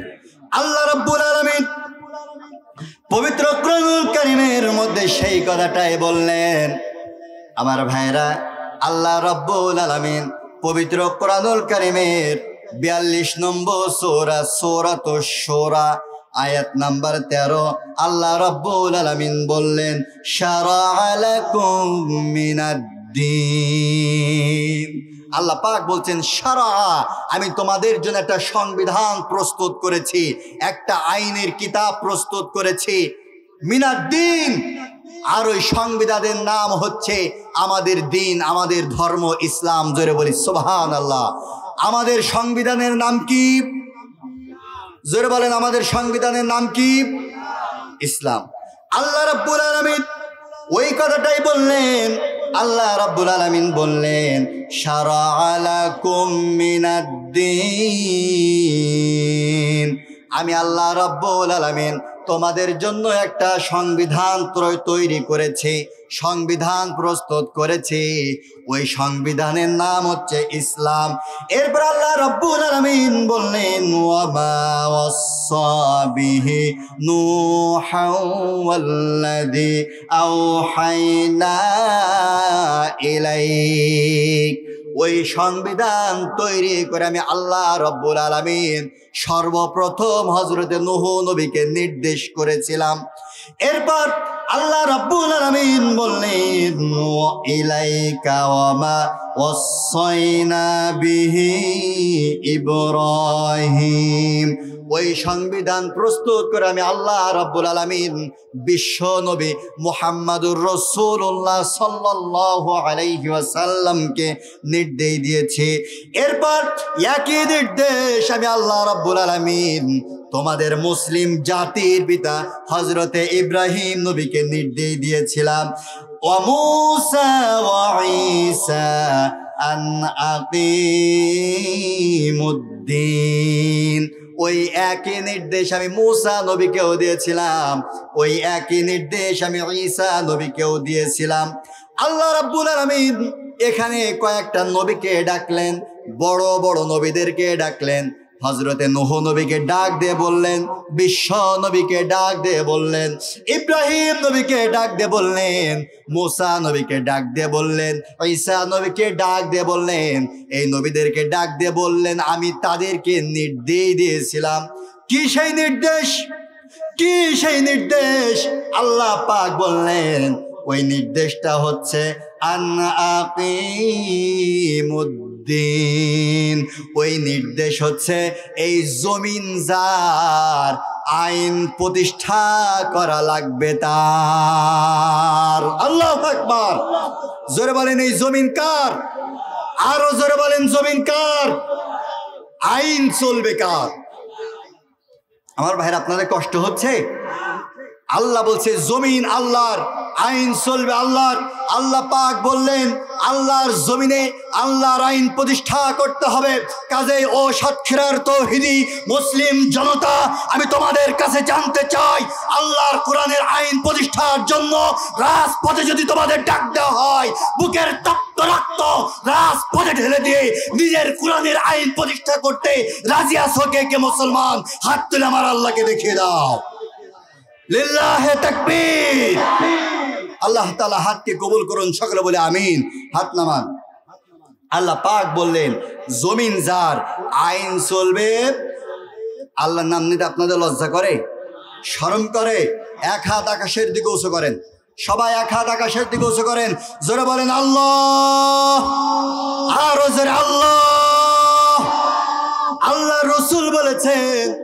আল্লাহ রাব্বুল আলামিন পবিত্র কোরআনুল কারীমের মধ্যে সেই কথাটাই বললেন। আমার ভাইরা, আল্লাহ রাব্বুল আলামিন পবিত্র কোরআনুল কারীমের 42 নম্বর সূরা সূরাতুশ শূরা আয়াত নাম্বার 13 আল্লাহ রাব্বুল আলামিন বললেন, শারা'a লাকুম মিনাদ-দীন। আল্লাহ পাক বলছেন, শারা, আমি তোমাদের জন্য একটা সংবিধান প্রস্তুত করেছি, একটা আইনের কিতাব প্রস্তুত করেছি। মিনাদ-দীন, আর ওই সংবিধানের নাম হচ্ছে আমাদের দিন, আমাদের ধর্ম ইসলাম। জোরে বলি সুবহানাল্লাহ। আমাদের সংবিধানের নাম কি? জোরে বলেন, আমাদের সংবিধানের নাম কি? ইসলাম। আল্লাহ রাব্বুল আলামিন ওই কথাটাই বললেন। আল্লাহ রাব্বুল আলামিন বললেন, শারা'a লাকুম মিনাদ-দীন, আমি আল্লাহ রাব্বুল আলামিন তোমাদের জন্য একটা সংবিধান তৈরি করেছি, সংবিধান প্রস্তুত করেছি। ওই সংবিধানের নাম হচ্ছে ইসলাম। এরপর আল্লাহ রাব্বুল আলামিন বললেন, ওয়ামা ওয়াসসা বিহি নূহা ওয়াল্লাযী আওহাইনা ইলাইক। ওই সংবিধান তৈরি করে আমি আল্লাহ রাব্বুল আলামিন সর্বপ্রথম হযরতে নূহ নবীকে নির্দেশ করেছিলাম। এরপর আল্লাহ রাব্বুল আলামিন বললেন, ইলাইকা ওয়ামা ওয়াসাইনা বিহি ইব্রাহিম। ওই সংবিধান প্রস্তুত করে আমি আল্লাহ রাব্বুল আলামিন বিশ্ব নবী মুহাম্মাদুর রাসূলুল্লাহ সাল্লাল্লাহু আলাইহি ওয়াসাল্লামকে নির্দেশ দিয়েছি। এরপর একই নির্দেশ আমি আল্লাহ রাব্বুল আলামিন তোমাদের মুসলিম জাতির পিতা হযরতে ইব্রাহিম নবীকে নির্দেশ দিয়েছিলাম। ওয়া মূসা ওয়া ঈসা আন আকিমুদ্দিন। ওই একই নির্দেশ আমি মূসা নবীকেও দিয়েছিলাম, ওই একই নির্দেশ আমি ঈসা নবীকেও দিয়েছিলাম। আল্লাহ রাব্বুল আলামিন এখানে কয়েকটা নবীকে ডাকলেন, বড় বড় নবীদেরকে ডাকলেন। হযরতে নূহ নবীকে ডাক দিয়ে বললেন, বিশ্ব নবীকে ডাক দিয়ে বললেন, ইব্রাহিম নবীকে ডাক দিয়ে বললেন, মূসা নবীকে ডাক দিয়ে বললেন, ঈসা নবীকে ডাক দিয়ে বললেন। এই নবীদেরকে ডাক দিয়ে বললেন, আমি তাদেরকে নির্দেশ দিয়েছিলাম। কি সেই নির্দেশ? কি সেই নির্দেশ? আল্লাহ পাক বললেন, ওই নির্দেশটা হচ্ছে আন আকিমুদ্দিন। ওই নির্দেশ হচ্ছে এই জমিন যার, আইন প্রতিষ্ঠা করা লাগবে তার। আল্লাহু আকবার। জোরে বলেন, এই জমিন কার? আরো জোরে বলেন, জমিন কার? আইন চলবে কার? আমার ভাইরা, আপনাদের কষ্ট হচ্ছে? আল্লাহ বলছে জমিন আল্লাহর, আইন চলবে আল্লাহর। আল্লাহ পাক বললেন, আল্লাহর জমিনে আল্লাহর আইন প্রতিষ্ঠা করতে হবে। কাজেই ও সাতক্ষীরার তৌহিদি মুসলিম জনতা, আমি তোমাদের কাছে জানতে চাই, আল্লাহর কোরআনের আইন প্রতিষ্ঠার জন্য রাজপথে যদি তোমাদের ডাক দেওয়া হয়, বুকের তপ্ত রক্ত রাজপথে ঢেলে দিয়ে নিজের কোরআনের আইন প্রতিষ্ঠা করতে রাজি আছো কে কে মুসলমান? হাত তুলে আমার আল্লাহকে দেখিয়ে দাও। লিল্লাহে তাকবীর। আল্লাহ তাআলা হাতকে কবুল করুন, সকলে বলে আমিন। হাত নামান। আল্লাহ পাক বললেন, জমিন যার, আইন চলবে। আল্লাহর নাম নিতে আপনাদের লজ্জা করে, শরম করে? এক হাত আকাশের দিকে উঁচু করেন, সবাই এক হাত আকাশের দিকে উঁচু করেন। জোরে বলেন আল্লাহ, আরো জোরে আল্লাহ। আল্লাহ রাসূল বলেছেন,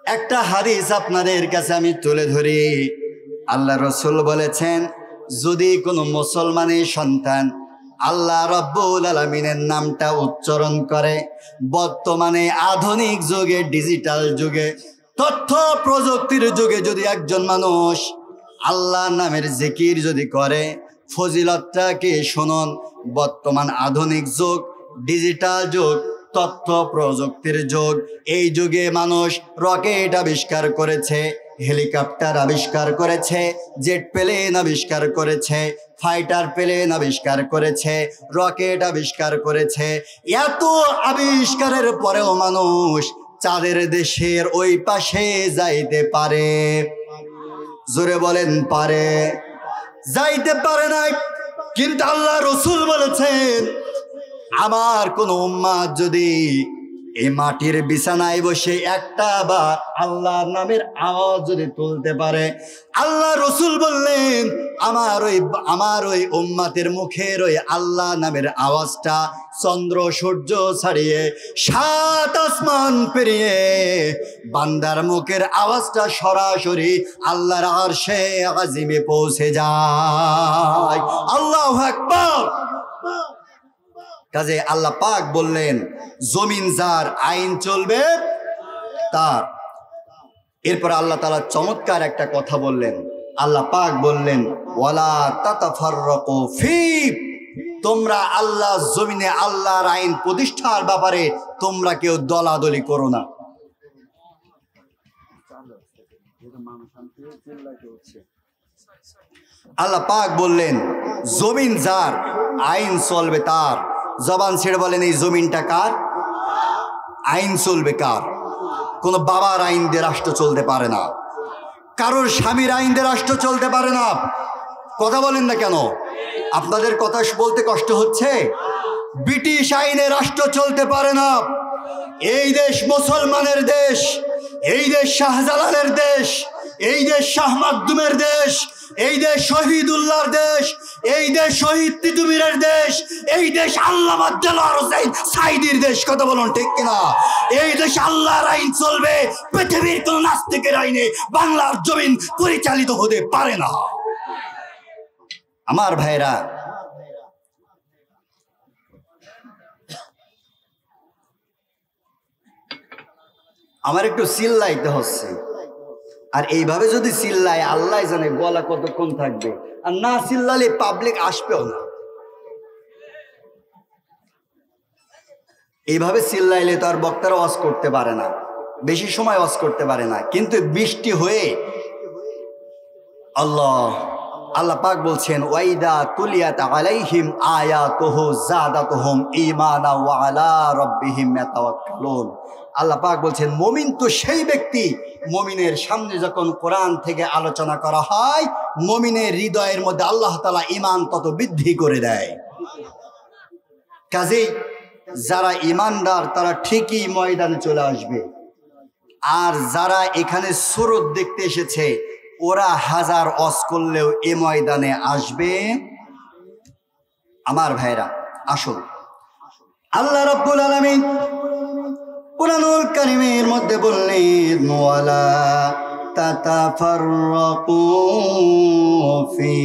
একটা হাদিস আপনাদের কাছে আমি তুলে ধরি। আল্লাহ রাসূল বলেছেন, যদি কোনো মুসলমানের সন্তান আল্লাহ রাব্বুল আলামিনের নামটা উচ্চারণ করে, বর্তমানে আধুনিক যুগে, ডিজিটাল যুগে, তথ্য প্রযুক্তির যুগে যদি একজন মানুষ আল্লাহ নামের জিকির যদি করে, ফজিলতটাকে শুনুন। বর্তমান আধুনিক যুগ, ডিজিটাল যুগ, তথ্য প্রযুক্তির যুগ। এই যুগে মানুষ রকেট আবিষ্কার করেছে, হেলিকপ্টার আবিষ্কার করেছে, জেট প্লেন আবিষ্কার করেছে, ফাইটার প্লেন আবিষ্কার করেছে, রকেট আবিষ্কার করেছে। এত আবিষ্কারের পরেও মানুষ চাঁদের দেশের ওই পাশে যাইতে পারে? জোরে বলেন পারে? যাইতে পারে নাই। কিন্তু আল্লাহ রসুল বলেছেন, আমার কোন উম্মাত যদি এই মাটির বিছানায় বসে একটা বা আল্লাহর নামের আওয়াজ যদি তুলতে পারে, আল্লাহ রসুল বললেন আমার ওই উম্মাতের মুখের ওই আল্লাহ নামের আওয়াজটা চন্দ্র সূর্য ছাড়িয়ে 7 আসমান পেরিয়ে বান্দার মুখের আওয়াজটা সরাসরি আল্লাহর আরশে আজিমে পৌঁছে যায়। আল্লাহু আকবার। কাজে আল্লাহ পাক বললেন, জমিন যার, আইন চলবে তার। এরপর আল্লাহ তাআলা চমৎকার একটা কথা বললেন। আল্লাহ পাক বললেন, ওয়ালা তাতাফাররাকু ফি, তোমরা আল্লাহ জমিনে আল্লাহর আইন প্রতিষ্ঠার ব্যাপারে তোমরা কেউ দলাদলি করো না। আল্লাহ পাক বললেন, জমিন যার, আইন চলবে তার। জবান ছেড়ে বলেন, এই জমিনটা কার? আইন চলবে কার? কোনো বাবার আইন দিয়ে রাষ্ট্র চলতে পারে না, কারোর স্বামীর আইন দিয়ে রাষ্ট্র চলতে পারে না। কথা বলেন না কেন? আপনাদের কথা বলতে কষ্ট হচ্ছে? ব্রিটিশ আইনে রাষ্ট্র চলতে পারে না। এই দেশ মুসলমানের দেশ, এই দেশ শাহজালালের দেশ, এই দেশ শাহ মাকদুমের দেশ, এই দেশ শহীদুল্লাহর দেশ, এই দেশ শহীদ তিতুমীরের দেশ, এই দেশ আল্লামা দেলোয়ার হোসেন সাঈদীর দেশ। কথা বলুন ঠিক কিনা? এই দেশ আল্লাহর আইন চলবে। পৃথিবীর কোন নাস্তিকের আইনে বাংলার জমিন পরিচালিত হতে পারে না। আমার ভাইরা, আমার একটু চিল্লাইতে হচ্ছে। আর এইভাবে যদি চিল্লায়, আল্লাহ জানে গলা কতক্ষণ থাকবে। আর না চিল্লালে পাবলিক আসবেও না। এইভাবে চিল্লাইলে তো আর বক্তারা ওয়াজ করতে পারে না, বেশি সময় ওয়াজ করতে পারে না। কিন্তু বৃষ্টি হয়ে আল্লাহ পাক বলছেন, ওয়াইদা তুলিয়াত আলাইহিম আয়াতুহু যাদাতুহুম ঈমানা ওয়া আলা রাব্বিহিম ইয়াতাওয়াক্কালুন। আল্লাহ পাক বলছেন, মুমিন তো সেই ব্যক্তি, মুমিনের সামনে যখন কোরআন থেকে আলোচনা করা হয়, মুমিনের হৃদয়ের মধ্যে আল্লাহ তাআলা ঈমান তত বৃদ্ধি করে দেয়। কাজেই যারা ঈমানদার তারা ঠিকই ময়দানে চলে আসবে। আর যারা এখানে সুরত দেখতে এসেছে, ওরা হাজার ওয়াজ করলেও এ ময়দানে আসবে। আমার ভাইরা, আসুন, আল্লাহ রাব্বুল আলামিন কুরআনুল কারীমের মধ্যে বললেন, ওয়ালা তাতাফাররাকু ফি।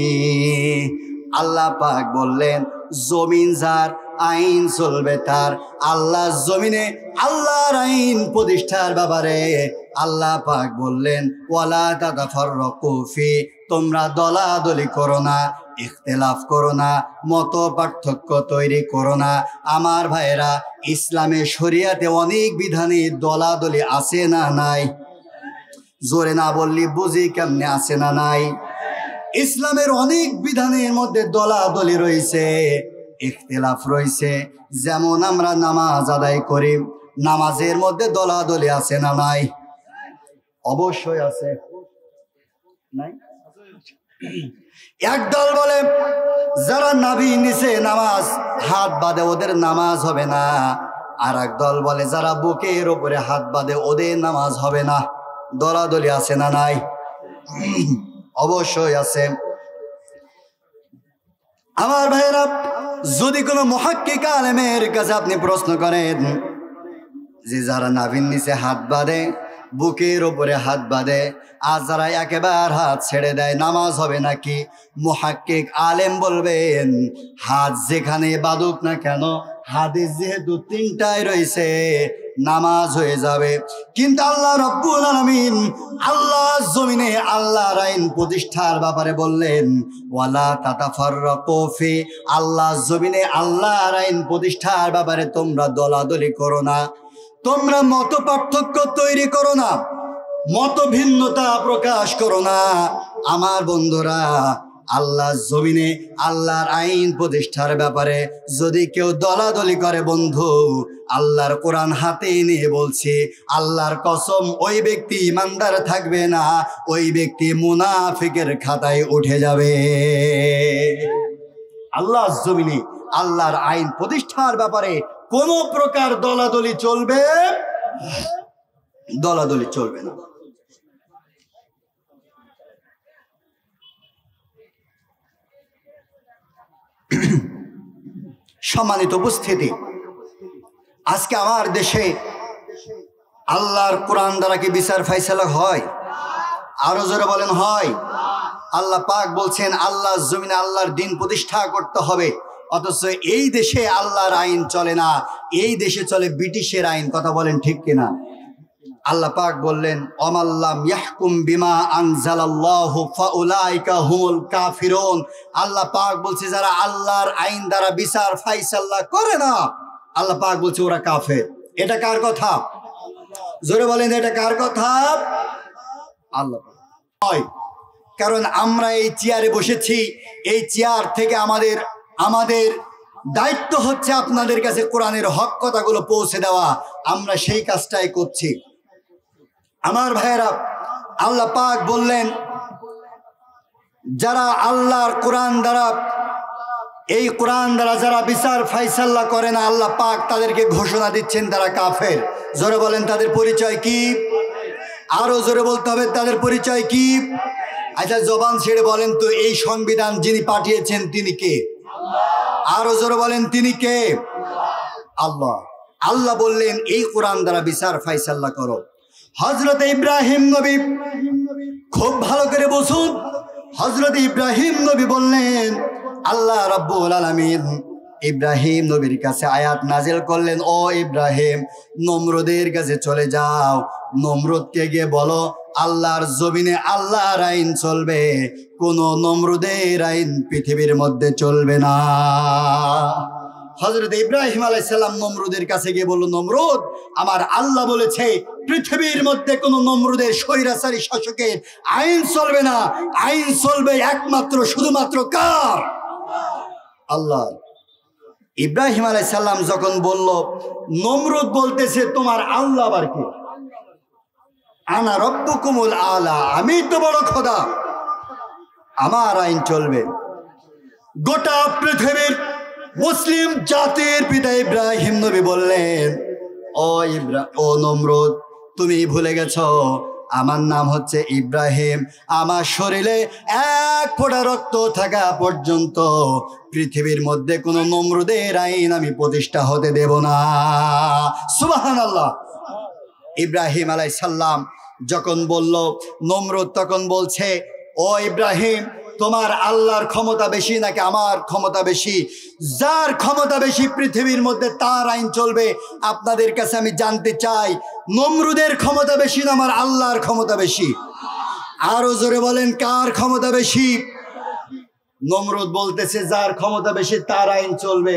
আল্লাহ পাক বললেন, জমিন যার, আইন চলবে তার। আল্লাহ জমিনে আল্লাহর আইন প্রতিষ্ঠার ব্যাপারে আল্লাহ পাক বললেন, ওয়ালা তাতাফাররাকু ফি, তোমরা দলাদলি করো না, ইখতিলাফ করো না, মত পার্থক্য তৈরি করো না। আমার ভাইরা, ইসলামে শরিয়াতে অনেক বিধানে দলাদলি আছে না নাই? জোরে না বললি বুঝি কেমনে আছে না নাই? ইসলামের অনেক বিধানের মধ্যে দলাদলি রয়েছে, ইখতিলাফ রয়েছে। যেমন আমরা নামাজ আদায় করি, নামাজের মধ্যে দলাদলি আছে না নাই? অবশ্যই আছে। নাই? একদল বলে যারা নাভির নিচে নামাজ হাত বাঁধে ওদের নামাজ হবে না। আর একদল বলে যারা বুকের উপরে হাত বাঁধে ওদের নামাজ হবে না। দলাদলি আছে না নাই? অবশ্যই আছে। আমার ভাইরা, যদি কোনো মুহাক্কিক আলেমের কাছে আপনি প্রশ্ন করেন যে যারা নাভির নিচে হাত বাঁধে, বুকের উপরে হাত বাঁধে, আর যারা একেবারে হাত ছেড়ে দেয়, নামাজ হবে নাকি? মুহাক্কিক আলেম বলবেন, হাত যেখানে বাঁধুক না কেন, হাদিস যেহেতু 3টাই রয়েছে, নামাজ হয়ে যাবে। কিন্তু আল্লাহ রাব্বুল আলামিন আল্লাহ জমিনে আল্লাহর আইন প্রতিষ্ঠার ব্যাপারে বললেন, ওয়ালা তাতাফাররাকু ফি, আল্লাহ জমিনে আল্লাহর আইন প্রতিষ্ঠার ব্যাপারে তোমরা দলাদলি করো না, তোমরা মত পার্থক্য তৈরি করো না, মত ভিন্নতা প্রকাশ করো না। আমার বন্ধুরা, আল্লাহ জমিনে আল্লাহর আইন প্রতিষ্ঠার ব্যাপারে যদি কেউ দলাদলি করে, বন্ধু, আল্লাহর কোরআন হাতে নিয়ে বলছে, আল্লাহর কসম ওই ব্যক্তি ইমানদার থাকবে না, ওই ব্যক্তি মুনাফিকের খাতায় উঠে যাবে। আল্লাহর জমিনে আল্লাহর আইন প্রতিষ্ঠার ব্যাপারে কোন প্রকার দলাদলি চলবে না। সম্মানিত উপস্থিতি, আজকে আমার দেশে আল্লাহর কোরআন দ্বারা কি বিচার ফাইসালা হয়? আরো জোরে বলেন হয়? আল্লাহ পাক বলছেন আল্লাহর জমিনে আল্লাহর দ্বীন প্রতিষ্ঠা করতে হবে, অথচ এই দেশে আল্লাহর আইন চলে না, এই দেশে চলে ব্রিটিশের আইন। কথা বলেন ঠিক কিনা? আল্লাহ পাক বললেন অমাল্লাম ইয়াহকুম বিমা আনজালাল্লাহু ফাউলাইকা হুমুল কাফিরুন। আল্লাহ পাক বলছে যারা আল্লাহর আইন দ্বারা বিচার ফাইসালা করে না, আল্লাহ পাক বলছে ওরা কাফের। এটা কার কথা? জোরে বলেন, এটা কার কথা? আল্লাহ পাক। কারণ আমরা এই চেয়ারে বসেছি, এই চেয়ার থেকে আমাদের দায়িত্ব হচ্ছে আপনাদের কাছে কোরআনের হক কথাগুলো পৌঁছে দেওয়া। আমরা সেই কাজটাই করছি। আমার ভাইয়েরা, আল্লাহ পাক বললেন যারা আল্লাহর কোরআন দ্বারা, এই কোরআন দ্বারা যারা বিচার ফাইসাল্লা করে না, আল্লাহ পাক তাদেরকে ঘোষণা দিচ্ছেন তারা কাফের। জোরে বলেন তাদের পরিচয় কি? আরো জোরে বলতে হবে তাদের পরিচয় কি? আচ্ছা জবান ছেড়ে বলেন তো, এই সংবিধান যিনি পাঠিয়েছেন তিনি কে? আরো জোরে বলেন তিনি কে? আল্লাহ। আল্লাহ বললেন এই কোরআন দ্বারা বিচার ফাইসাল্লা করো। হযরত ইব্রাহিম নবী, খুব ভালো করে বসুন, হযরত ইব্রাহিম নবী বললেন আল্লাহ রাব্বুল আলামিন ইব্রাহিম নবীর কাছে আয়াত নাজিল করলেন, ও ইব্রাহিম নমরুদের কাছে চলে যাও, নমরুদকে গিয়ে বলো আল্লাহর জমিনে আল্লাহর আইন চলবে, কোন নমরুদের আইন পৃথিবীর মধ্যে চলবে না। হযরত ইব্রাহিম আলাইহিস সালাম নমরুদের কাছে গিয়ে বলল, নমরুদ আমার আল্লাহ বলেছে পৃথিবীর মধ্যে কোন নমরুদের স্বৈরাচারী শাসকের আইন চলবে না, আইন চলবে একমাত্র শুধুমাত্র কার? আল্লাহ। ইব্রাহিম আলাইহিস সালাম যখন বলল, নমরুদ বলতেছে তোমার আল্লাহ আবার কে? আনা রব্বুকুমুল আলা, আমি তো বড় খোদা, আমার আইন চলবে। গোটা পৃথিবীর মুসলিম জাতির পিতা ইব্রাহিম নবী বললেন, ও নমরুদ তুমি ভুলে গেছো আমার নাম হচ্ছে ইব্রাহিম, আমার শরীরে এক ফোঁটা রক্ত থাকা পর্যন্ত পৃথিবীর মধ্যে কোনো নমরুদের আইন আমি প্রতিষ্ঠা হতে দেব না। সুবহানাল্লাহ। ইব্রাহিম আলাইহিস সালাম যখন বলল, নমরুদ তখন বলছে, ও ইব্রাহিম তোমার আল্লাহর ক্ষমতা বেশি নাকি আমার ক্ষমতা বেশি? যার ক্ষমতা বেশি পৃথিবীর মধ্যে তার আইন চলবে। আপনাদের কাছে আমি জানতে চাই, নমরুদের ক্ষমতা বেশি না আমার আল্লাহর ক্ষমতা বেশি? আরো জোরে বলেন কার ক্ষমতা বেশি? নমরুদ বলতেছে যার ক্ষমতা বেশি তার আইন চলবে।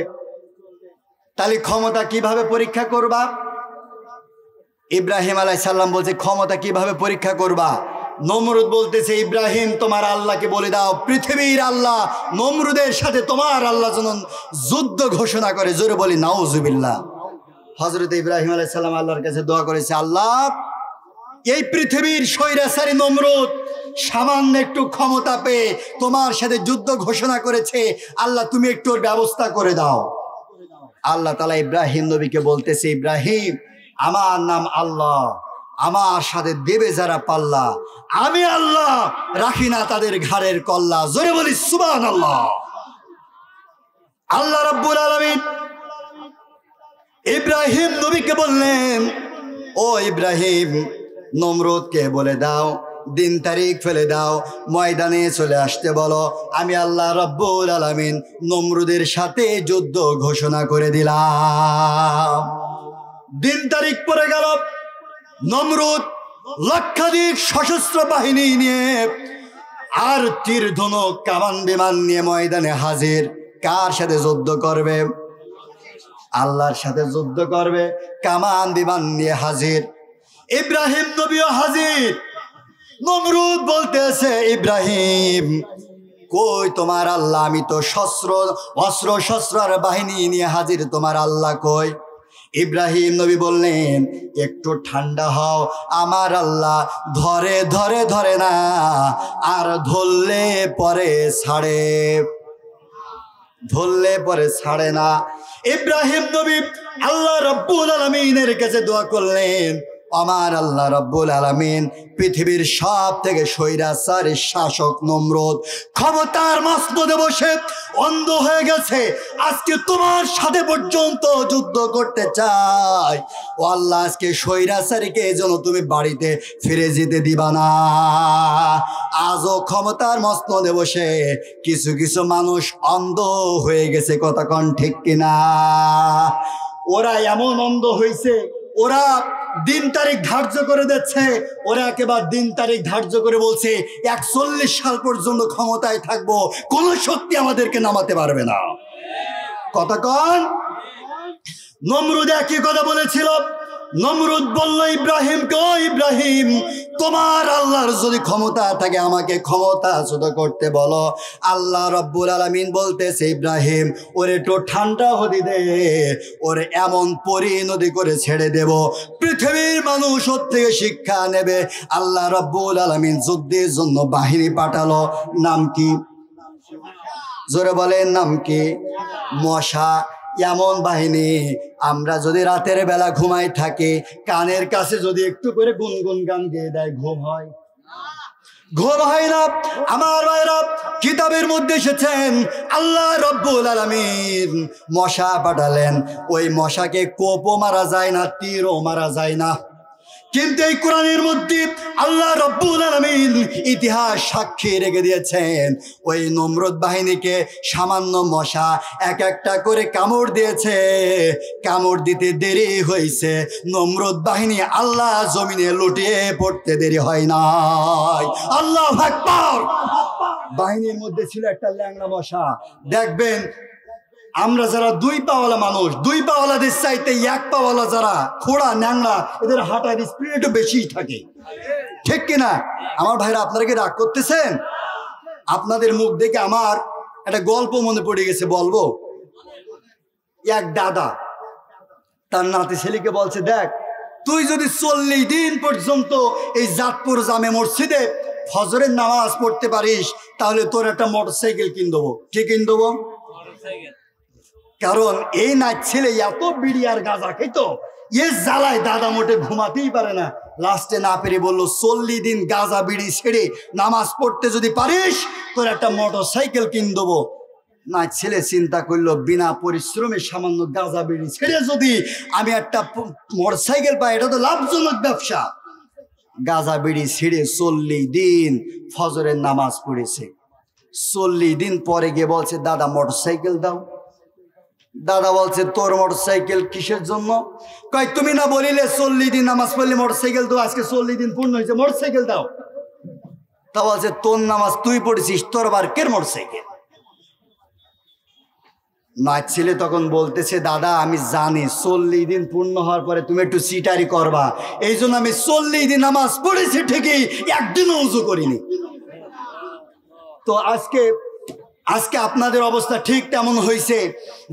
তাহলে ক্ষমতা কিভাবে পরীক্ষা করবা? ইব্রাহিম আলাইহিস সালাম বলছে ক্ষমতা কিভাবে পরীক্ষা করবা? নমরুদ বলতেছে ইব্রাহিম তোমার আল্লাহকে বলে দাও পৃথিবীর আল্লাহ নমরুদের সাথে তোমার আল্লাহ যেন যুদ্ধ ঘোষণা করে। জোরে বলি নাউজুবিল্লাহ। হযরত ইব্রাহিম আলাইহিস সালাম আল্লাহর কাছে দোয়া করেছে, আল্লাহ এই পৃথিবীর স্বৈরাচারী নমরুদ সামান্য একটু ক্ষমতা পেয়ে তোমার সাথে যুদ্ধ ঘোষণা করেছে, আল্লাহ তুমি একটু ব্যবস্থা করে দাও। আল্লাহ তাআলা ইব্রাহিম নবীকে বলতেছে, ইব্রাহিম আমার নাম আল্লাহ, আমার সাথে দেবে যারা পাল্লা, আমি আল্লাহ রাখি না তাদের ঘাড়ের কল্লা। জোরে বলি সুবহানাল্লাহ। আল্লাহ রাব্বুল আলামিন ইব্রাহিম নবীকে বললেন, ও ইব্রাহিম নমরুদকে বলে দাও, দিন তারিখ ফেলে দাও, ময়দানে চলে আসতে বলো, আমি আল্লাহ রাব্বুল আলামিন নমরুদের সাথে যুদ্ধ ঘোষণা করে দিলাম। দিন তারিখ পরে গেল, নমরুদ লক্ষাধিক সশস্ত্র বাহিনী নিয়ে আর তীর ধনুক কামান বিমান নিয়ে ময়দানে হাজির। কার সাথে যুদ্ধ করবে? আল্লাহর সাথে যুদ্ধ করবে। কামান বিমান নিয়ে হাজির, ইব্রাহিম নবীও হাজির। নমরুদ বলতেছে, ইব্রাহিম কই তোমার আল্লাহ? আমি তো অস্ত্র শস্ত্র আর বাহিনী নিয়ে হাজির, তোমার আল্লাহ কই? ইব্রাহিম নবী বললেন, একটু ঠান্ডা হও, আমার আল্লাহ ধরে ধরে ধরে না, আর ধরলে পরে ছাড়ে, ধরলে পরে ছাড়ে না। ইব্রাহিম নবী আল্লাহ রাব্বুল আলামিনের কাছে দোয়া করলেন, আমার আল্লাহ রাব্বুল আলামিন পৃথিবীর সব থেকে স্বৈরাচারী শাসক নমরুদ ক্ষমতার মসনদে বসে অন্ধ হয়ে গেছে, আজকে তোমার সাথে পর্যন্ত যুদ্ধ করতে চাই। ও আল্লাহ, আজকে স্বৈরাচারীকে যেন তুমি বাড়িতে ফিরে যেতে দিবা না। আজও ক্ষমতার মসনদে বসে কিছু কিছু মানুষ অন্ধ হয়ে গেছে, কথা কন ঠিক কিনা? ওরা এমন অন্ধ হয়েছে, ওরা দিন তারিখ ধার্য করে দিচ্ছে, ওরা একেবারে দিন তারিখ ধার্য করে বলছে 41 সাল পর্যন্ত ক্ষমতায় থাকবো, কোন শক্তি আমাদেরকে নামাতে পারবে না। কতক্ষণ? নমরুদ একই কথা বলেছিল। নমরুদ বলল ইব্রাহিমকে, ও ইব্রাহিম, তোমার আল্লাহর যদি ক্ষমতা থাকে আমাকে ক্ষমতাচ্যুত করতে বলো। আল্লাহ রাব্বুল আলামিন বলতেছে, ইব্রাহিম ওরে একটু ঠান্ডা হতে দে, ওরে এমন পরিণতি করে ছেড়ে দেব পৃথিবীর মানুষ ওর থেকে শিক্ষা নেবে। আল্লাহ রাব্বুল আলামিন যুদ্ধের জন্য বাহিনী পাঠালো। নাম কি? জোরে বলেন, নাম কি? মশা। এমন বাহিনী, আমরা যদি রাতের বেলা ঘুমাই থাকি, কানের কাছে যদি একটু করে গুনগুন গান গেয়ে দেয়, ঘুম হয়? ঘুম হয় না। আমার ভাইরা, কিতাবের মধ্যে এসেছেন আল্লাহ রাব্বুল আলামিন মশা পাঠালেন। ওই মশাকে কোপও মারা যায় না, তীরও মারা যায় না, কিন্তু এই কোরআনের মধ্যে আল্লাহ রাব্বুল আলামিন ইতিহাস সাক্ষী রেখে দিয়েছেন, ওই নমরুদ বাহিনীকে সামান্য মশা এক একটা করে কামড় দিয়েছে। কামড় দিতে দেরি হয়েছে, নমরুদ বাহিনী আল্লাহ জমিনে লুটিয়ে পড়তে দেরি হয় নাই। আল্লাহু আকবার। বাহিনীর মধ্যে ছিল একটা ল্যাংড়া মশা। দেখবেন আমরা যারা দুই পাওয়ালা মানুষ, দুই পাওয়ালাদের চাইতে এক পাওয়ালা যারা খোড়া ন্যাংরা, এদের হাঁটার স্পিড একটু বেশি থাকে, ঠিক কিনা? আমার ভাইরা, আপনারা কি রাগ করতেছেন? আপনাদের মুখ দেখে আমার একটা গল্প মনে পড়ে গেছে, বলবো। এক দাদা তার নাতি ছেলেকে বলছে, দেখ তুই যদি 40 দিন পর্যন্ত এই জাতপুর জামে মসজিদে ফজরের নামাজ পড়তে পারিস, তাহলে তোর একটা মোটরসাইকেল কিনে দেবো। কি কিনে দেবো? কারণ এই নাচ ছেলে এত বিড়ি আর গাঁজা খেত, এ জ্বালায় দাদা মোটে ঘুমাতেই পারে না। লাস্টে না পেরে বললো, 40 দিন গাঁজা বিড়ি ছেড়ে নামাজ পড়তে যদি পারিস, তোর একটা মোটরসাইকেল কিনে দেবো। নাচ ছেলে চিন্তা করলো, বিনা পরিশ্রমে সামান্য গাঁজা বিড়ি ছেড়ে যদি আমি একটা মোটরসাইকেল পাই, এটা তো লাভজনক ব্যবসা। গাঁজা বিড়ি ছেড়ে 40 দিন ফজরের নামাজ পড়েছে। 40 দিন পরে গিয়ে বলছে, দাদা মোটরসাইকেল দাও। দাদা বলছে, তোর মোটরসাইকেল কিসের জন্য? কয়, তুমি না বলিলে 40 দিন নামাজ পড়লে মোটরসাইকেল দাও, আজকে 40 দিন পূর্ণ হয়েছে, মোটরসাইকেল দাও। তা বলছে, তোর নামাজ তুই পড়েছিস, তোর বার কের মোটরসাইকেল? নাচ ছেলে তখন বলতেছে, দাদা আমি জানি 40 দিন পূর্ণ হওয়ার পরে তুমি একটু চিটারি করবা, এই জন্য আমি 40 দিন নামাজ পড়েছি ঠিকই, একদিনও উজু করিনি। তো আজকে আপনাদের অবস্থা ঠিক তেমন হয়েছে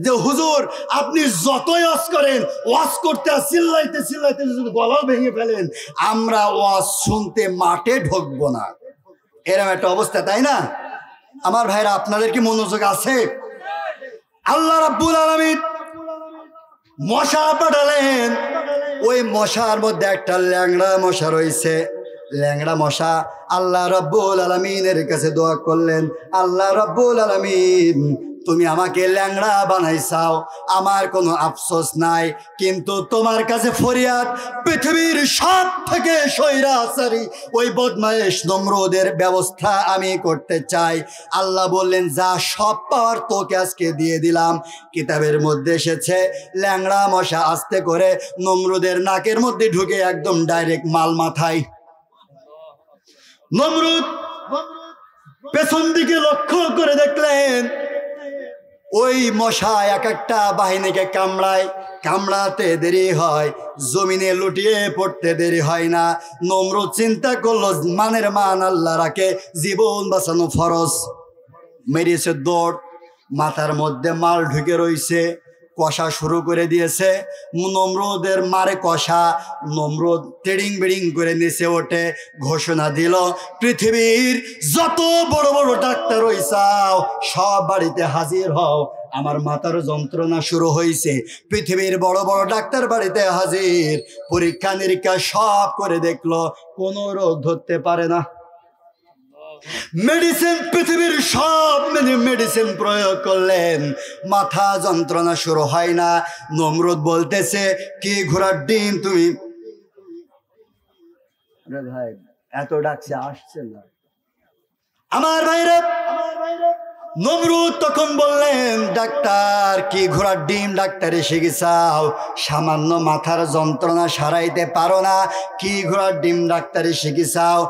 যে, হুজুর আপনি যতই ওয়াজ করেন, ওয়াজ করতে চিল্লাইতে চিল্লাইতে যদি গলাও ভেঙে ফেলেন, আমরা ওয়াজ শুনতে মাঠে ঢুকবো না, এরকম একটা অবস্থা, তাই না? আমার ভাইরা, আপনাদের কি মনোযোগ আছে? আল্লাহ রাব্বুল আলামিন মশা পাঠালেন। ওই মশার মধ্যে একটা ল্যাংড়া মশা রয়েছে। ল্যাংড়া মশা আল্লাহ রাব্বুল আলামিনের কাছে দোয়া করলেন, আল্লাহ রাব্বুল আলামিন তুমি আমাকে ল্যাংড়া বানাইছাও, আমার কোনো আফসোস নাই, কিন্তু তোমার কাছে ফরিয়াদ, পৃথিবীর সব থেকে স্বৈরাচারী ওই বদমাইশ নমরুদের ব্যবস্থা আমি করতে চাই। আল্লাহ বললেন, যা, সব পাওয়ার তোকে আজকে দিয়ে দিলাম। কিতাবের মধ্যে এসেছে, ল্যাংড়া মশা আস্তে করে নমরুদের নাকের মধ্যে ঢুকে একদম ডাইরেক্ট মাল মাথায়। নমরুদ পেছন দিকে লক্ষ্য করে দেখলেন, ওই মশা এক একটা বাহিনীকে কামড়ায়, কামড়াতে দেরি হয়, জমিনে লুটিয়ে পড়তে দেরি হয় না। নমরুদ চিন্তা করলো, মানের মান আল্লাহ রাখে, জীবন বাঁচানো ফরজ। মেরেছে দৌড়, মাথার মধ্যে মাল ঢুকে রয়েছে, কষা শুরু করে দিয়েছে। নমরুদের মারে কষা। নমরুদ টেডিং বেডিং করে নিচে ওঠে, ঘোষণা দিল, পৃথিবীর যত বড় বড় ডাক্তার হইছাও সব বাড়িতে হাজির হও, আমার মাথার যন্ত্রণা শুরু হয়েছে। পৃথিবীর বড় বড় ডাক্তার বাড়িতে হাজির, পরীক্ষা নিরীক্ষা সব করে দেখলো, কোনো রোগ ধরতে পারে না। মেডিসিন, পৃথিবীর সব মেডিসিন প্রয়োগ করলেন, মাথা যন্ত্রণা শুরু হয় না। নমরুদ বলতেছে, কি ঘোড়ার ডিম তুমি? ভাই এত ডাকছে, আসছে না আমার ভাইরা। নমরুদ তখন বললেন, ডাক্তার কি ঘোড়ার ডিম ডাক্তার এসে গেছাও, সামান্য মাথার যন্ত্রণা সারাইতে পারো না, কি ঘোড়ার ডিম ডাক্তার এসে গেছাও?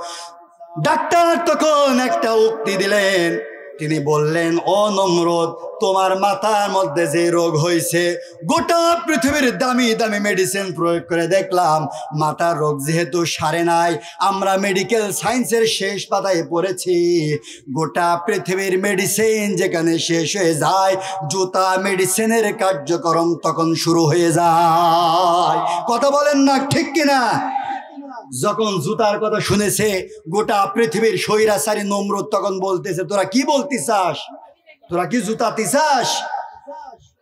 ডাক্তার তখন একটা উক্তি দিলেন, তিনি বললেন, ও নমরুদ, তোমার মাথার মধ্যে যে রোগ হয়েছে, গোটা পৃথিবীর দামি দামি মেডিসিন প্রয়োগ করে দেখলাম, মাথার রোগ যেহেতু সারে নাই, আমরা মেডিকেল সায়েন্সের শেষ পাতায় পড়েছি, গোটা পৃথিবীর মেডিসিন যেখানে শেষ হয়ে যায়, জুতা মেডিসিনের কার্যক্রম তখন শুরু হয়ে যায়। কথা বলেন না, ঠিক কিনা? যখন জুতার কথা শুনেছে গোটা পৃথিবীর স্বৈরাচারী নমরুদ তখন বলতেছে, তোরা কি বলতে চাস? তোরা কি জুতাতে চাস?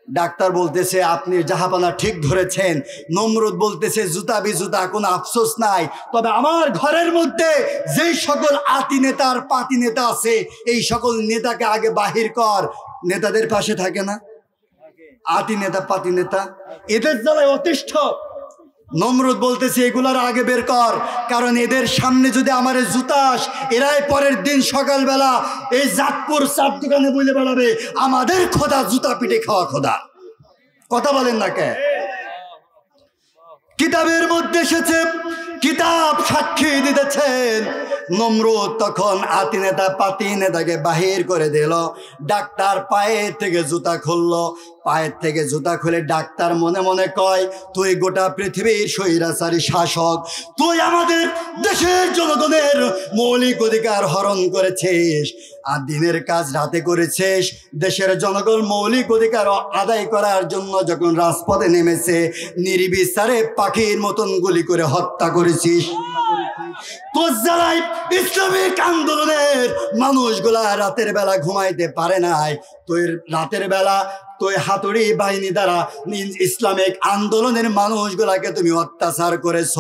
ডাক্তার বলতেছে, আপনি জাহাপানা ঠিক ধরেছেন। নমরুদ বলতেছে, জুতা বিজুতা কোনো আফসোস নাই, তবে আমার ঘরের মধ্যে যেই সকল আতি নেতা আর পাতি নেতা আছে, এই সকল নেতাকে আগে বাহির কর। নেতাদের পাশে থাকে না আতি নেতা পাতি নেতা, এদের জ্বালায় অতিষ্ঠ। নমরুদ বলতেছে, এগুলার আগে বের কর, কারণ এদের সামনে যদি আমার জুতাস, এরাই পরের দিন সকালবেলা এই জাতপুর চাপ দোকানে বলে বেড়াবে, আমাদের খোদা জুতা পিটে খাওয়া খোদা। কথা বলেন না কে? কিতাবের মধ্যে এসেছে, কিতাব সাক্ষী দিতেছেন, নমরুদ তখন আতি নেতা পাতি নেতাকে বাহির করে দিল। ডাক্তার পায়ের থেকে জুতা খুললো, পায়ের থেকে জুতা খুলে ডাক্তার মনে মনে কয়, তুই গোটা পৃথিবীর স্বৈরাচারী শাসক, তুই আমাদের দেশের জনগণের মৌলিক অধিকার হরণ করেছিস, আর দিনের কাজ রাতে করেছিস। দেশের জনগণ মৌলিক অধিকার আদায় করার জন্য যখন রাজপথে নেমেছে, নির্বিচারে পাখির মতন গুলি করে হত্যা করেছিস। তোর জ্বালায় ইসলামিক আন্দোলনের মানুষগুলা রাতের বেলা ঘুমাইতে পারে নাই, তুই রাতের বেলা তুই হাতুড়ি বাহিনী দ্বারা ইসলামিক আন্দোলনের মানুষগুলাকে তুমি অত্যাচার করেছ,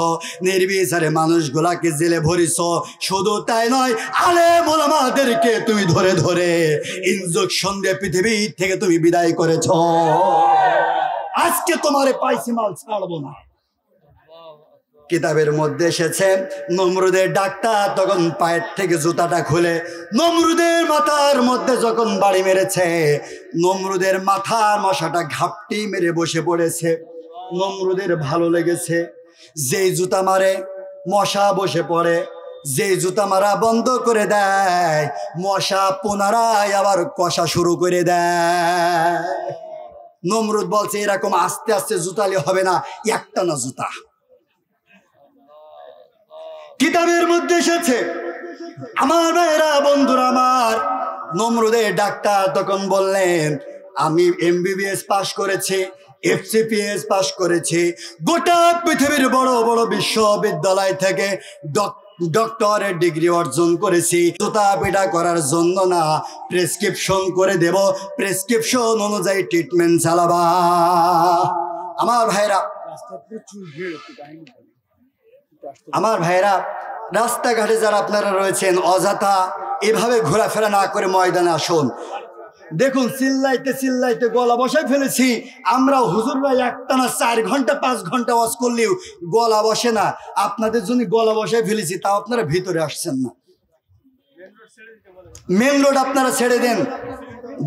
নির্বিচারে মানুষগুলাকে জেলে ভরিছ। শুধু তাই নয়, আলেম ওলামাদেরকে তুমি ধরে ধরে ইনজেকশন দিয়ে পৃথিবী থেকে তুমি বিদায় করেছ। আজকে তোমারে পাইছি মাল ছাড়বো না। কিতাবের মধ্যে এসেছে, নমরুদের ডাক্তার তখন পায়ের থেকে জুতাটা খুলে নমরুদের মাথার মধ্যে যখন বাড়ি মেরেছে, নমরুদের মাথার মশাটা ঘাপটি মেরে বসে পড়েছে। নমরুদের ভালো লেগেছে, যেই জুতা মারে মশা বসে পড়ে, যেই জুতা মারা বন্ধ করে দেয়, মশা পুনরায় আবার কষা শুরু করে দেয়। নমরুদ বলছে, এরকম আস্তে আস্তে জুতালে হবে না, একটা না জুতা। কিতাবের মধ্যে এসেছে, আমার ভাইরা বন্ধুরা আমার, নমরুদের ডাক্তার তখন বললেন, আমি MBBS পাশ করেছি, FCPS পাশ করেছি, গোটা পৃথিবীর বড় বড় বিশ্ববিদ্যালয় থেকে ডক্টরের ডিগ্রি অর্জন করেছি। জুতা পিটা করার জন্য না, প্রেসক্রিপশন করে দেব, প্রেসক্রিপশন অনুযায়ী ট্রিটমেন্ট চালাবা। আমার ভাইরা রাস্তাঘাটে যারা আপনারা রয়েছেন, অযথা এভাবে ঘোরাফেরা না করে ময়দানে আসুন। দেখুন, চিল্লাইতে চিল্লাইতে গলা বসাই ফেলেছি আমরা। হুজুররা একটানা 4 ঘন্টা 5 ঘন্টা ওয়াজ করলেও গলা বসে না। আপনাদের জন্য গলা বসাই ফেলেছি, তাও আপনারা ভিতরে আসছেন না। মেন রোড আপনারা ছেড়ে দেন,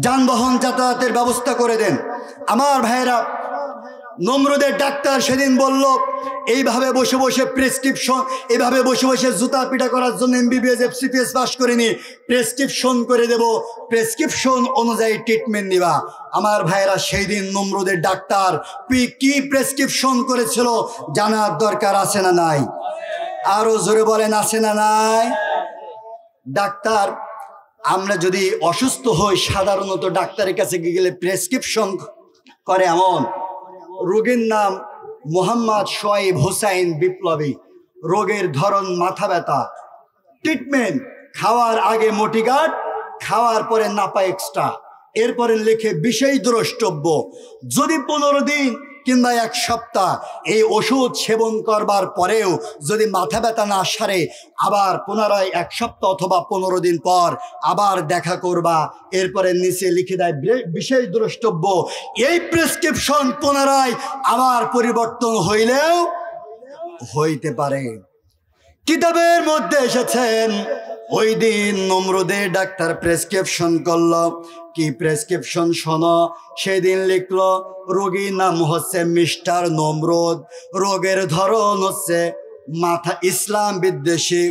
যানবাহন যাতায়াতের ব্যবস্থা করে দেন। আমার ভাইরা, নমরুদের ডাক্তার সেদিন বলল, এইভাবে বসে বসে প্রেসক্রিপশন, এইভাবে বসে বসে জুতা পিটা করার জন্য MBBS FCPS পাস করিনি, প্রেসক্রিপশন করে দেব, প্রেসক্রিপশন অনুযায়ী ট্রিটমেন্ট নিবা। আমার ভাইরা, সেই দিন নমরুদের ডাক্তার কি প্রেসক্রিপশন করেছিল জানার দরকার আছে না নাই? আরো জোরে বলেন, আছে না নাই? ডাক্তার, আমরা যদি অসুস্থ হই, সাধারণত ডাক্তারের কাছে গেলে প্রেসক্রিপশন করে এমন, রোগীর নাম মোহাম্মদ শোয়েব হুসাইন বিপ্লবী, রোগের ধরন মাথা ব্যথা, ট্রিটমেন্ট খাওয়ার আগে মোটিগার্ড, খাওয়ার পরে নাপা এক্সট্রা, এরপরে লিখে বিষয় দ্রষ্টব্য, যদি 15 দিন কিংবা 1 সপ্তাহ এই ওষুধ সেবন করবার পরেও যদি মাথা ব্যথা না সারে, আবার পুনরায় 1 সপ্তাহ অথবা 15 দিন পর আবার দেখা করবা। এরপরে নিচে লিখে দেয় বিষয় দ্রষ্টব্য। এই প্রেসক্রিপশন পুনরায় আবার পরিবর্তন হইলেও হইতে পারে। কিতাবের মধ্যে এসেছেন, ওই দিন নমরুদের ডাক্তার প্রেসক্রিপশন করলো। কি প্রেসক্রিপশন শোনো? সেদিন লিখলো, রোগীর নাম হচ্ছে মিস্টার নমরুদ, রোগের ধরন হচ্ছে মাথা ইসলাম বিদ্বেষী,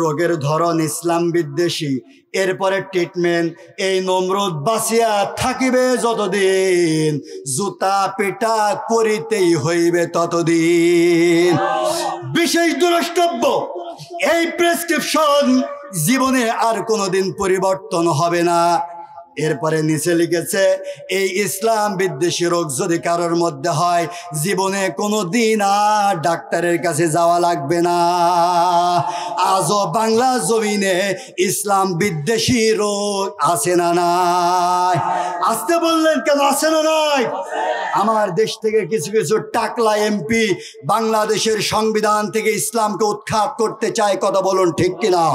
রোগের ধরন ইসলাম বিদ্বেষী। এরপরে ট্রিটমেন্ট, এই নমরুদ বাঁচিয়া থাকিবে যতদিন, জুতা পিটা করিতেই হইবে ততদিন। বিশেষ দ্রষ্টব্য, এই প্রেসক্রিপশন জীবনে আর কোনোদিন পরিবর্তন হবে না। এরপরে নিচে লিখেছে, এই ইসলাম বিদ্বেষী রোগ যদি কারোর মধ্যে হয়, জীবনে কোনো দিন আর ডাক্তারের কাছে যাওয়া লাগবে না। আজও বাংলা জমিনে ইসলাম বিদ্বেষী রোগ আছে না নাই? আসতে বললেন কেন? আছে না নাই? আমার দেশ থেকে কিছু কিছু টাকলা এমপি বাংলাদেশের সংবিধান থেকে ইসলামকে উৎখাত করতে চায়, কথা বলুন ঠিক কিনা?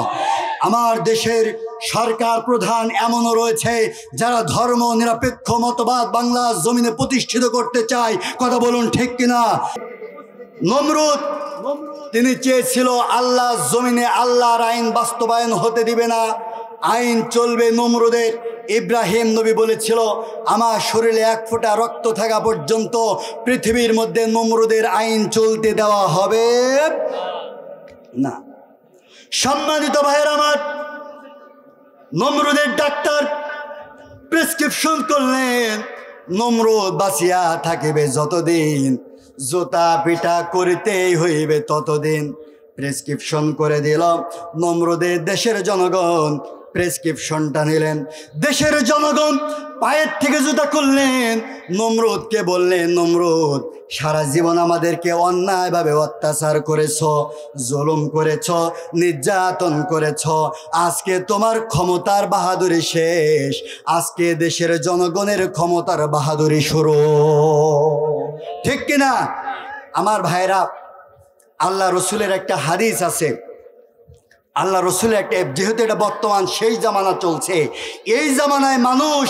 আমার দেশের সরকার প্রধান এমনও রয়েছে যারা ধর্ম নিরপেক্ষ মতবাদ বাংলা জমিনে প্রতিষ্ঠিত করতে চায়, কথা বলুন ঠিক কিনা? নমরুদ তিনি চেয়েছিল আল্লাহ জমিনে আল্লাহর আইন বাস্তবায়ন হতে দিবে না, আইন চলবে নমরুদের। ইব্রাহিম নবী বলেছিল, আমার শরীরে 1 ফোঁটা রক্ত থাকা পর্যন্ত পৃথিবীর মধ্যে নমরুদের আইন চলতে দেওয়া হবে না। সম্মানিত ভাইয়ের আমার, নমরুদের ডাক্তার প্রেসক্রিপশন করলেন, নমরুদ বাঁচিয়া থাকিবে যতদিন, জুতা পিটা করিতেই হইবে ততদিন। প্রেসক্রিপশন করে দিল। নমরুদের দেশের জনগণ প্রেসক্রিপশনটা নিলেন। দেশের জনগণ পায়ের থেকে জুতা করলেন। নমরুদকে বললেন, নমরুদ সারা জীবন আমাদেরকে অন্যায়ভাবে অত্যাচার করেছ, জুলুম করেছ, নির্যাতন করেছ, আজকে তোমার ক্ষমতার বাহাদুরি শেষ, আজকে দেশের জনগণের ক্ষমতার বাহাদুরি শুরু। ঠিক কিনা আমার ভাইরা? আল্লাহ রসুলের একটা হাদিস আছে, আল্লাহ রসুলের একটা, যেহেতু এটা বর্তমান সেই জামানা চলছে, এই জামানায় মানুষ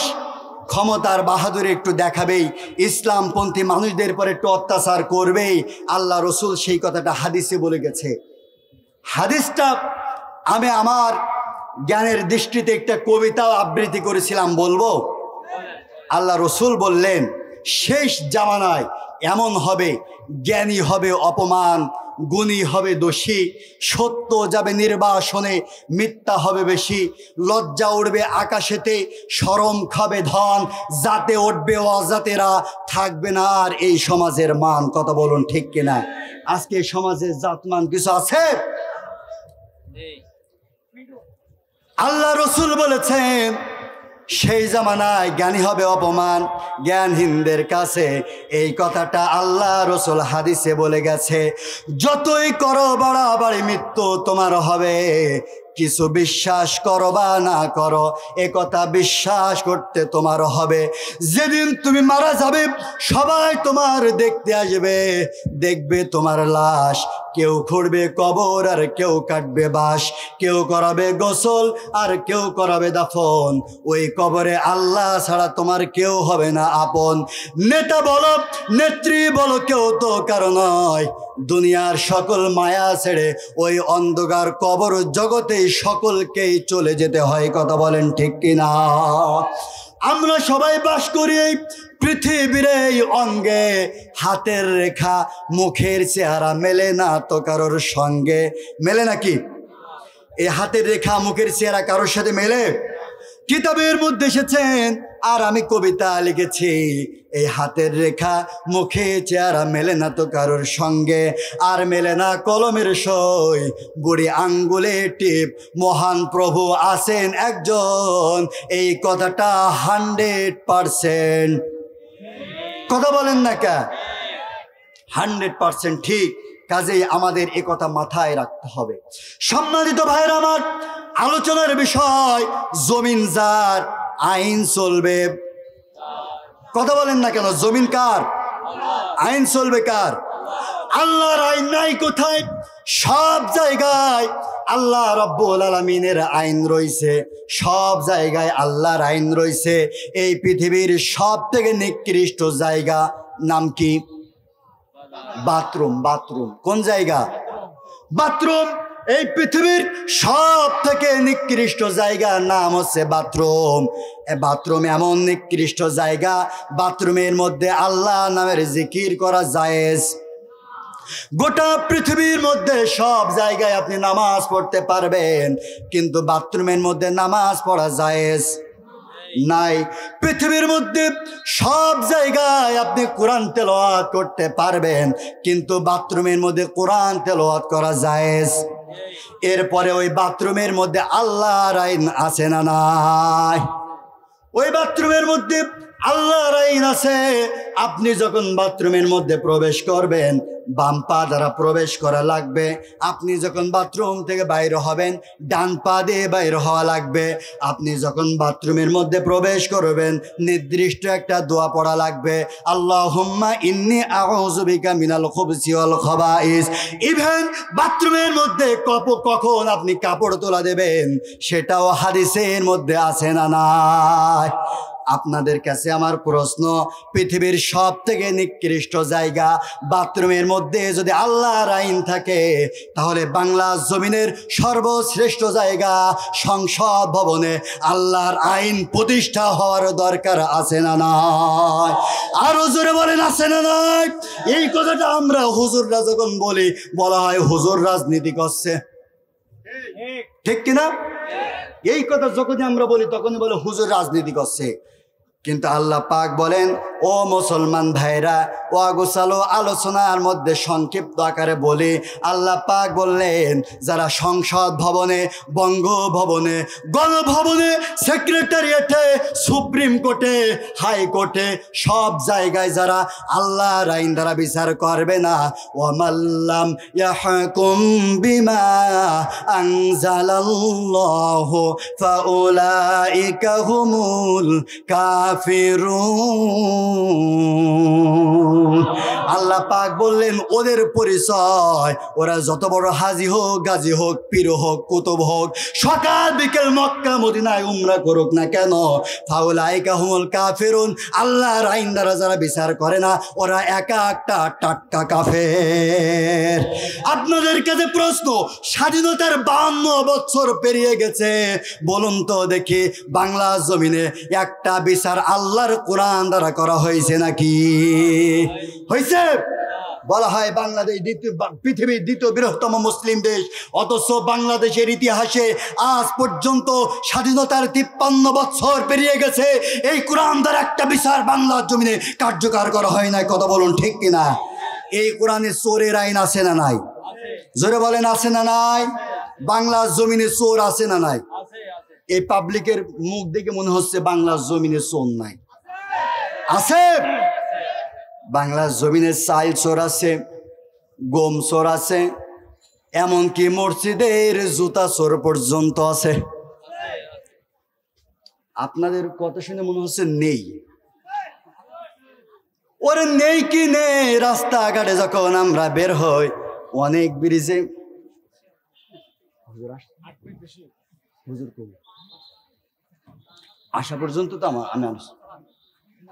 ক্ষমতার বাহাদুরি একটু দেখাবেই, ইসলামপন্থী মানুষদের পরে একটু অত্যাচার করবেই। আল্লাহ রসুল সেই কথাটা হাদিসে বলে গেছে। হাদিসটা আমি আমার জ্ঞানের দৃষ্টিতে একটা কবিতা আবৃত্তি করেছিলাম, বলবো? আল্লাহ রসুল বললেন, শেষ জামানায় এমন হবে, জ্ঞানী হবে অপমান, গুণী হবে দোষী, সত্য যাবে নির্বাসনে, মিথ্যা হবে বেশি, লজ্জা উঠবে আকাশেতে, শরম খাবে ধন, জাতে উঠবে অজাতেরা, থাকবে না আর এই সমাজের মান। কথা বলুন ঠিক কিনা? আজকে সমাজের জাতমান কিছু আছে? আল্লাহ রসুল বলেছেন, সেই জামানায় জ্ঞানী হবে অপমান, জ্ঞানহীনদের কাছে। এই কথাটা আল্লাহ রসুল হাদিসে বলে গেছে। যতই করো বাড়াবাড়ি, মৃত্যু তোমার হবে। কিছু বিশ্বাস করো বা না করো, এ কথা বিশ্বাস করতে তোমার হবে। যেদিন তুমি মারা যাবে, সবাই তোমার দেখতে আসবে, দেখবে তোমার লাশ। কেউ খুঁড়বে কবর আর কেউ কাটবে বাঁশ, কেউ করাবে গোসল আর কেউ করাবে দাফন। ওই কবরে আল্লাহ ছাড়া তোমার কেউ হবে না আপন। নেতা বলো, নেত্রী বলো, কেউ তো কারো নয়। দুনিয়ার সকল মায়া ছেড়ে ওই অন্ধকার কবর জগতেই সকলকেই চলে যেতে হয়। কথা বলেন ঠিক কিনা? আমরা সবাই বাস করি এই পৃথিবীর এই অঙ্গে, হাতের রেখা মুখের চেহারা মেলে না তো কারোর সঙ্গে। মেলে নাকি? এই হাতের রেখা মুখের চেহারা কারোর সাথে মেলে? কিতাবের মধ্যে এসেছেন, আর আমি কবিতা লিখেছি, এই হাতের রেখা মুখে চেহারা মেলে না তো কারোর সঙ্গে, আর মেলে না কলমের সই, বুড়ি আঙ্গুলে টিপ, মহান প্রভু আছেন একজন। এই কথাটা 100% কথা বলেন না কে? 100% ঠিক। কাজেই আমাদের এ কথা মাথায় রাখতে হবে। সম্মানিত ভাইরা আমার, আলোচনার বিষয় জমিন যার, আইন চলবে। কথা বলেন না কেন? জমিন কার? আইন চলবে কার? আল্লাহর আইন নাই কোথায়? সব জায়গায় আল্লাহ রাব্বুল আলামিনের আইন রয়েছে, সব জায়গায় আল্লাহর আইন রয়েছে। এই পৃথিবীর সব থেকে নিকৃষ্ট জায়গা নাম কি? বাথরুম। বাথরুম কোন জায়গা? বাথরুম। এই পৃথিবীর সব থেকে নিকৃষ্ট জায়গার নাম হচ্ছে বাথরুম। বাথরুম এমন নিকৃষ্ট জায়গা, বাথরুমের মধ্যে আল্লাহ নামের জিকির করা জায়েজ। গোটা পৃথিবীর মধ্যে সব জায়গায় আপনি নামাজ পড়তে পারবেন, কিন্তু বাথরুমের মধ্যে নামাজ পড়া জায়েজ নাই। পৃথিবীর মধ্যে সব জায়গায় আপনি কোরআন তেলাওয়াত করতে পারবেন, কিন্তু বাথরুমের মধ্যে কোরআন তেলাওয়াত করা জায়েজ। এরপরে ওই বাথরুমের মধ্যে আল্লাহর আইন আছে না নাই? ওই বাথরুমের মধ্যে আল্লাহর আইন আছে। আপনি যখন বাথরুমের মধ্যে প্রবেশ করবেন, বাম পা দ্বারা প্রবেশ করা লাগবে। আপনি যখন বাথরুম থেকে বাইরে হবেন, ডান পা দিয়ে বাইরে হওয়া লাগবে। আপনি যখন বাথরুমের মধ্যে প্রবেশ করবেন, নির্দিষ্ট একটা দোয়া পড়া লাগবে, আল্লাহুম্মা ইন্নী আউযু বিকা মিনাল খুবসি ওয়াল খাবাইস। ইভেন বাথরুমের মধ্যে কখন আপনি কাপড় তোলা দেবেন, সেটাও হাদিসের মধ্যে আছে না নাই? আপনাদের কাছে আমার প্রশ্ন, পৃথিবীর সব থেকে নিকৃষ্ট জায়গা বাথরুমের মধ্যে যদি আল্লাহর আইন থাকে, তাহলে বাংলা জমিনের সর্বশ্রেষ্ঠ জায়গা সংসদ ভবনে আল্লাহর আইন প্রতিষ্ঠা হওয়ার দরকার আছে না নাই? আরো জোরে বলেন, আছে না নাই? এই কথাটা আমরা হুজুররা যখন বলি, বলা হয় হুজুর রাজনীতি করছে, ঠিক কিনা? এই কথা যখন আমরা বলি তখনই বলে হুজুর রাজনীতি করছে। কিন্তু আল্লাহ পাক বলেন, ও মুসলমান ভাইরা, ও আগোছালো আলোচনার মধ্যে সংক্ষিপ্ত আকারে বলি, আল্লাহ পাক বললেন, যারা সংসদ ভবনে, বঙ্গভবনে, গণভবনে, সেক্রেটারিয়েটে, সুপ্রিম কোর্টে, হাইকোর্টে, সব জায়গায় যারা আল্লাহর আইন দ্বারা বিচার করবে না, ওয়ামাল্লাম ইয়াহকুম বিমা আনজালাল্লাহু ফাউলাইকা হুমুল কাফিরুন। আল্লাহ পাক বললেন, ওদের পরিচয়, ওরা যত বড় হাজি হোক, গাজী হোক, পীর হোক, কুতুব হোক, সকাল বিকেল মক্কা মদিনায় উমরা করুক না কেন, ফাউলাইকা হুমুল কাফিরুন, আল্লাহর আইন দ্বারা যারা বিচার করে না, ওরা একা একটা টাটকা কাফের। আপনাদের কাছে প্রশ্ন, স্বাধীনতার 52 বছর পেরিয়ে গেছে, বলুন তো দেখি বাংলা জমিনে একটা বিচার আল্লাহর কোরআন দ্বারা করা হয়েছে নাকি? হয়েছে? বলা হয় বাংলাদেশ পৃথিবীর দ্বিতীয় বৃহত্তম মুসলিম দেশ, অথচ বাংলাদেশের ইতিহাসে আজ পর্যন্ত স্বাধীনতার 53 বছর পেরিয়ে গেছে, এই কোরআন দ্বারা একটা বিচার বাংলার জমিনে কার্যকর করা হয় না। কথা বলুন, ঠিক কিনা? এই কোরআনে চোরের আইন আছে না নাই? জোরে বলেন, আছে না নাই? বাংলার জমিনে চোর আছে না নাই? এই পাবলিকের মুখ দেখে মনে হচ্ছে বাংলার জমিনে চোর নাই। আছে। বাংলার জমিনে চাল চোর আছে, গম চোর আছে, এমনকি মসজিদের জুতা চোর পর্যন্ত আছে। আপনাদের কথা শুনে মনে হচ্ছে নেই। ওরে নেই কি নেই? রাস্তাঘাটে যখন আমরা বের হই, অনেক ব্রিজে আসা পর্যন্ত তো আমি